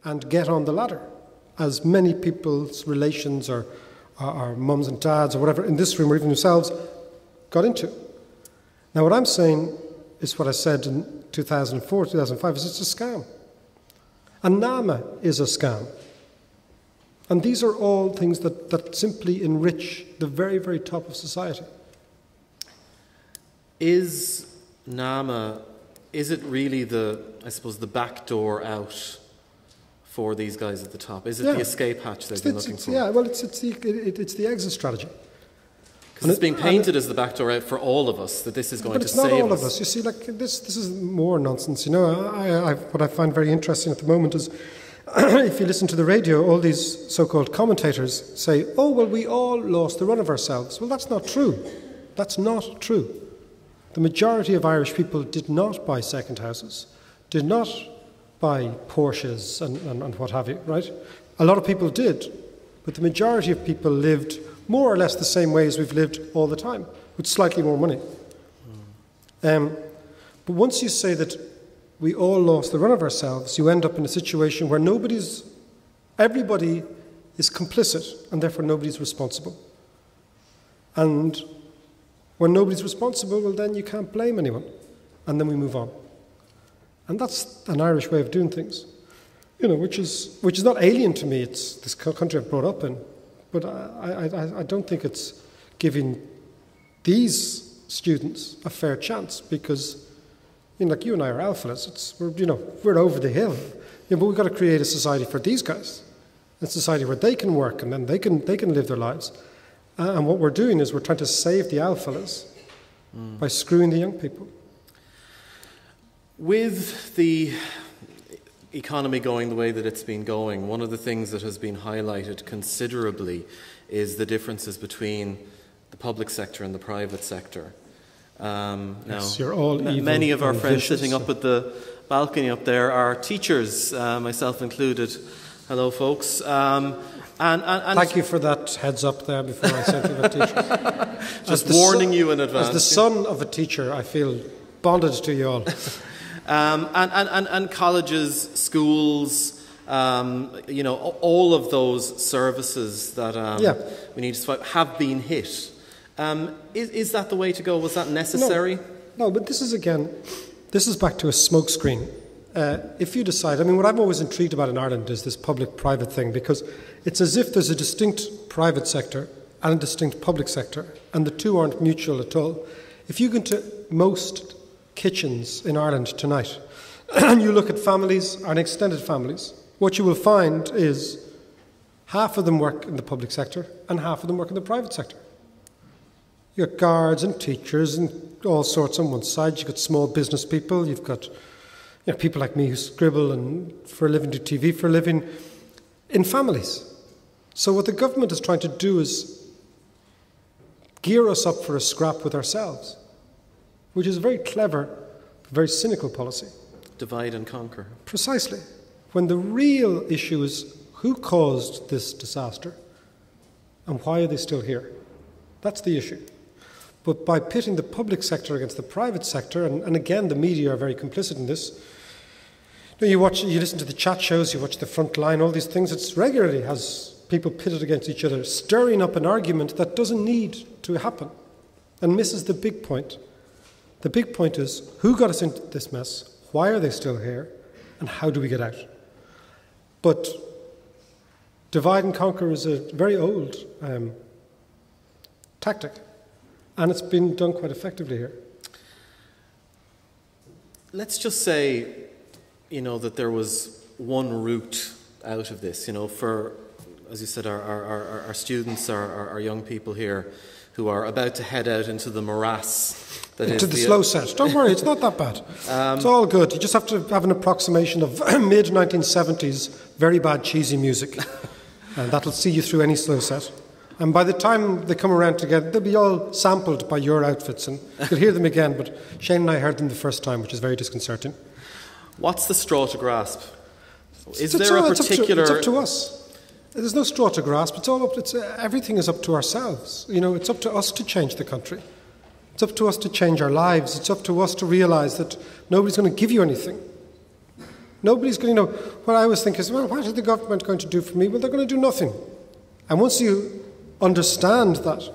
and get on the ladder, as many people's relations or mums and dads or whatever in this room or even themselves got into. Now what I'm saying is what I said in 2004, 2005, is it's a scam. And NAMA is a scam. And these are all things that simply enrich the very, very top of society. Is NAMA, is it really the back door out for these guys at the top? Is it the escape hatch they've been looking for? Yeah, well, it's the exit strategy. Because it's being painted as the back door out for all of us, that this is going to save us. But it's not all of us. You see, like, this is more nonsense. You know, what I find very interesting at the moment is if you listen to the radio, all these so-called commentators say, oh, well, we all lost the run of ourselves. Well, that's not true. That's not true. The majority of Irish people did not buy second houses, did not buy Porsches and what have you, right? A lot of people did, but the majority of people lived more or less the same way as we've lived all the time, with slightly more money. But once you say that we all lost the run of ourselves, you end up in a situation where everybody is complicit, and therefore nobody's responsible. And when nobody's responsible, well, then you can't blame anyone. And then we move on. And that's an Irish way of doing things, you know, which is not alien to me. It's this country I've brought up in. But I don't think it's giving these students a fair chance because, you know, like you and I are alphas. We're over the hill. But we've got to create a society for these guys, a society where they can work and then they can live their lives. And what we're doing is we're trying to save the alphas by screwing the young people. With the economy going the way that it's been going, one of the things that has been highlighted considerably is the differences between the public sector and the private sector. Yes, you're all evil. Many of our friends vicious. sitting up at the balcony up there are teachers, myself included. Hello, folks. And thank you for that heads up there before I said to the teacher. Just warning you in advance. As the son of a teacher, I feel bonded to you all. And colleges, schools, you know, all of those services that we need to fight have been hit. Is that the way to go? Was that necessary? No, but this is back to a smokescreen. If you decide, I mean, what I'm always intrigued about in Ireland is this public-private thing, because it's as if there's a distinct private sector and a distinct public sector, and the two aren't mutual at all. If you go into most kitchens in Ireland tonight, and you look at families and extended families, what you will find is half of them work in the public sector and half of them work in the private sector. You've got guards and teachers and all sorts on one side. You've got small business people. You've got people like me who scribble and for a living, do TV for a living, in families. So what the government is trying to do is gear us up for a scrap with ourselves, which is a very clever, very cynical policy. Divide and conquer. Precisely. When the real issue is who caused this disaster and why are they still here? That's the issue. But by pitting the public sector against the private sector, and again the media are very complicit in this, you listen to the chat shows, you watch the front line, all these things, it regularly has people pitted against each other, stirring up an argument that doesn't need to happen and misses the big point. The big point is, who got us into this mess? Why are they still here? And how do we get out? But divide and conquer is a very old tactic, and it's been done quite effectively here. Let's just say, that there was one route out of this, for, as you said, our students, our young people here who are about to head out into the morass. Into the slow set. Don't worry, it's not that bad. It's all good. You just have to have an approximation of mid-1970s very bad cheesy music. And that'll see you through any slow set. And by the time they come around together, they'll be all sampled by your outfits. And you'll hear them again, but Shane and I heard them the first time, which is very disconcerting. What's the straw to grasp? Is there a particular... It's up to us. There's no straw to grasp. Everything is up to ourselves. It's up to us to change the country. It's up to us to change our lives. It's up to us to realise that nobody's going to give you anything. Nobody's going to know. What I always think is, well, what is the government going to do for me? Well, they're going to do nothing. And once you understand that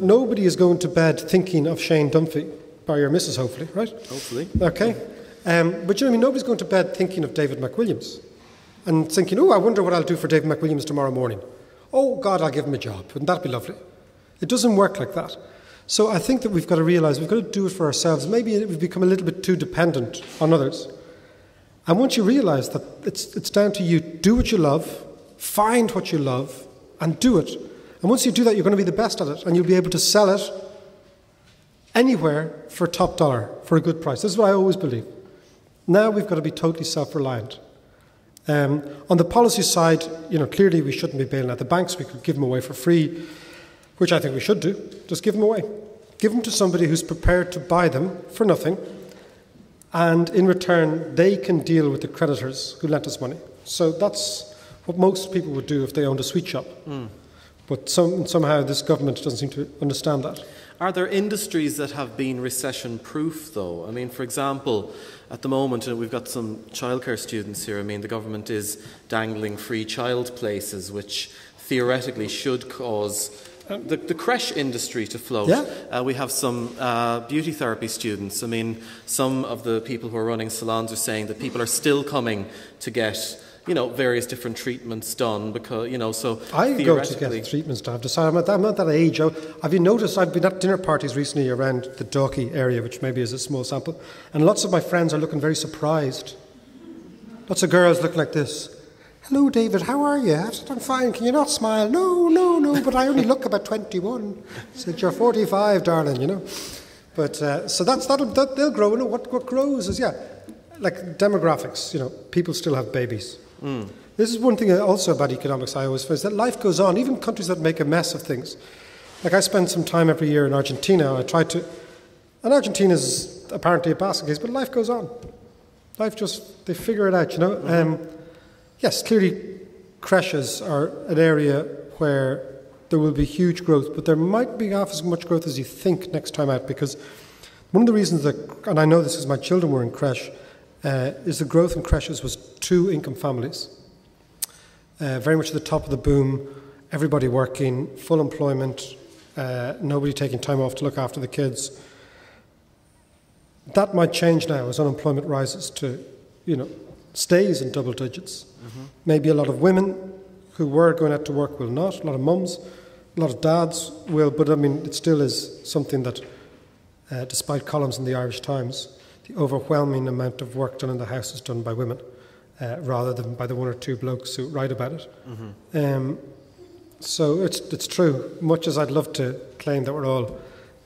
nobody is going to bed thinking of Shane Dunphy, by your missus, hopefully, right? Hopefully. Okay. But you know what I mean? Nobody's going to bed thinking of David McWilliams and thinking, oh, I wonder what I'll do for David McWilliams tomorrow morning. Oh, God, I'll give him a job. Wouldn't that be lovely? It doesn't work like that. So I think that we've got to realise we've got to do it for ourselves. Maybe we've become a little bit too dependent on others. And once you realise that it's down to you, do what you love, find what you love, and do it. And once you do that, you're going to be the best at it, and you'll be able to sell it anywhere for top dollar, for a good price. This is what I always believe. Now we've got to be totally self-reliant. On the policy side, you know, clearly we shouldn't be bailing out the banks. We could give them away for free, which I think we should do. Just give them away. Give them to somebody who's prepared to buy them for nothing, and in return, they can deal with the creditors who lent us money. So that's what most people would do if they owned a sweet shop. But somehow this government doesn't seem to understand that. Are there industries that have been recession-proof, though? I mean, for example, at the moment, we've got some childcare students here. I mean, the government is dangling free child places, which theoretically should cause the creche industry to float. Yeah. We have some beauty therapy students. I mean, some of the people who are running salons are saying that people are still coming to get, you know, various different treatments done because, you know, so I go to get treatments done. I've decided I'm not that age. Have you noticed I've been at dinner parties recently around the Dalkey area, which maybe is a small sample, and lots of my friends are looking very surprised. Lots of girls looking like this. Hello, David, how are you? I said, I'm fine. Can you not smile? No, but I only look about 21. I said, you're 45, darling, you know. But so they'll grow. You know, what grows is, like demographics, you know, people still have babies. This is one thing also about economics I always find, is that life goes on, even countries that make a mess of things. Like I spend some time every year in Argentina, and Argentina is apparently a basket case, but life goes on. Life they figure it out, you know. Yes, clearly creches are an area where there will be huge growth, but there might be half as much growth as you think next time out, because one of the reasons that, and I know this because my children were in creche, is the growth in creches was 2-income families. Very much at the top of the boom, everybody working, full employment, nobody taking time off to look after the kids. That might change now as unemployment rises to, you know, stays in double digits. Maybe a lot of women who were going out to work will not, a lot of mums, a lot of dads will, but I mean, it still is something that, despite columns in the Irish Times, the overwhelming amount of work done in the house is done by women, rather than by the one or two blokes who write about it. So it's true. Much as I'd love to claim that we're all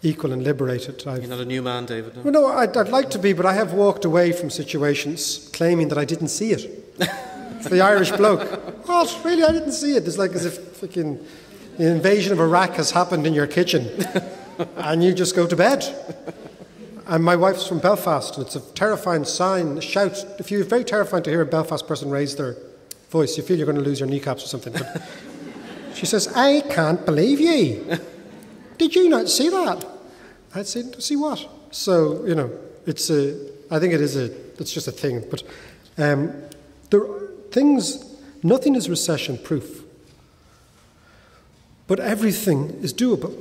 equal and liberated. You're not a new man, David? No? Well, no, I'd like to be, but I have walked away from situations claiming that I didn't see it. The Irish bloke. Oh, really, I didn't see it. It's like as if fucking the invasion of Iraq has happened in your kitchen and you just go to bed. And my wife's from Belfast, and it's a terrifying sign, a shout. It's very terrifying to hear a Belfast person raise their voice. You feel you're going to lose your kneecaps or something. But she says, I can't believe ye. Did you not see that? I'd say, see what? So, you know, I think it's just a thing. But nothing is recession-proof. But everything is doable.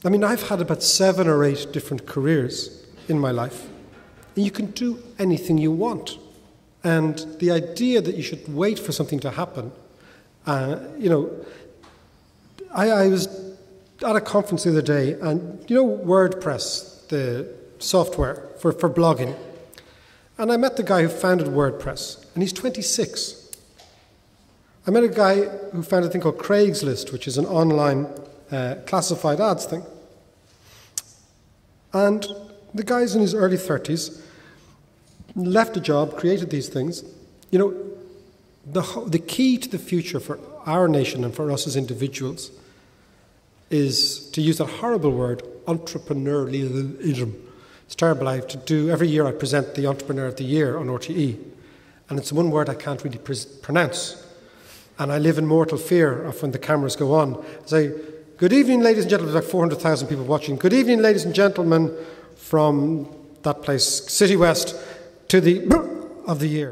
I mean, I've had about 7 or 8 different careers in my life. And you can do anything you want. And the idea that you should wait for something to happen, you know, I was at a conference the other day, and you know WordPress, the software for blogging. And I met the guy who founded WordPress, and he's 26. I met a guy who founded a thing called Craigslist, which is an online classified ads thing. And the guy's in his early 30s, left a job, created these things. You know, the key to the future for our nation and for us as individuals is, to use that horrible word, entrepreneurialism. It's terrible. I have to do, every year I present the Entrepreneur of the Year on RTE, and it's one word I can't really pronounce. And I live in mortal fear of when the cameras go on. I say, good evening, ladies and gentlemen. There's like 400,000 people watching. Good evening, ladies and gentlemen, from that place, City West, to the of the year.